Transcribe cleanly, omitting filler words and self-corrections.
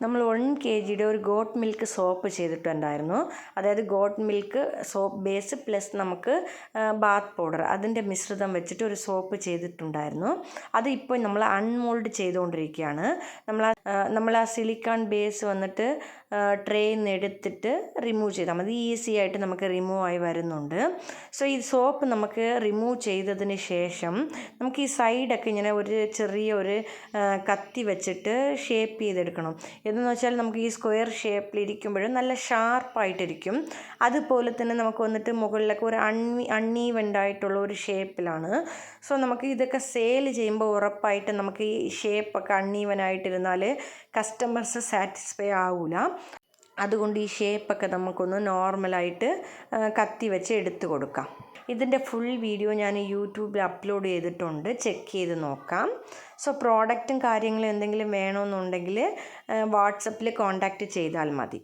നമ്മൾ 1 kg ഒരു got milk soap ചെയ്തിട്ടുണ്ടായിരുന്നു. അതായത് got milk soap base plus നമുക്ക് ബാത്ത് പൗഡർ അതിൻ്റെ മിശ്രിതം വെച്ചിട്ട് ഒരു സോപ്പ് ചെയ്തിട്ടുണ്ടായിരുന്നു. അത് ഇപ്പോൾ നമ്മൾ അൺമോൾഡ് ചെയ്തുകൊണ്ടിരിക്കുകയാണ്. നമ്മൾ ആ സിലിക്കൺ ബേസ് വന്നിട്ട് ട്രേയിൽ നിന്ന് എടുത്തിട്ട് റിമൂവ് ചെയ്താൽ മതി. ഈസി ആയിട്ട് നമുക്ക് റിമൂവ് ആയി വരുന്നുണ്ട്. സോ ഈ സോപ്പ് നമുക്ക് റിമൂവ് ചെയ്തതിന് ശേഷം നമുക്ക് ഈ സൈഡൊക്കെ ഇങ്ങനെ ഒരു ചെറിയ കത്തി വെച്ചിട്ട് ഷേപ്പ് ചെയ്തെടുക്കണം. എന്ന് വെച്ചാൽ നമുക്ക് ഈ സ്ക്വയർ ഷേപ്പിലിരിക്കുമ്പോഴും നല്ല ഷാർപ്പായിട്ടിരിക്കും. അതുപോലെ തന്നെ നമുക്ക് വന്നിട്ട് മുകളിലൊക്കെ ഒരു അൺഈവൻ്റായിട്ടുള്ള ഒരു ഷേപ്പിലാണ്. സോ നമുക്ക് ഇതൊക്കെ സെയിൽ ചെയ്യുമ്പോൾ ഉറപ്പായിട്ട് നമുക്ക് ഈ ഷേപ്പൊക്കെ അൺഈവനായിട്ടിരുന്നാൽ കസ്റ്റമേഴ്സ് സാറ്റിസ്ഫൈ ആവില്ല. അതുകൊണ്ട് ഈ ഷേപ്പൊക്കെ നമുക്കൊന്ന് നോർമലായിട്ട് കത്തി വെച്ച് എടുത്ത് കൊടുക്കാം. ഇതിൻ്റെ ഫുൾ വീഡിയോ ഞാൻ യൂട്യൂബിൽ അപ്ലോഡ് ചെയ്തിട്ടുണ്ട്, ചെക്ക് ചെയ്ത് നോക്കാം. സോ പ്രോഡക്റ്റും കാര്യങ്ങളും എന്തെങ്കിലും വേണമെന്നുണ്ടെങ്കിൽ വാട്സപ്പിൽ കോൺടാക്റ്റ് ചെയ്താൽ മതി.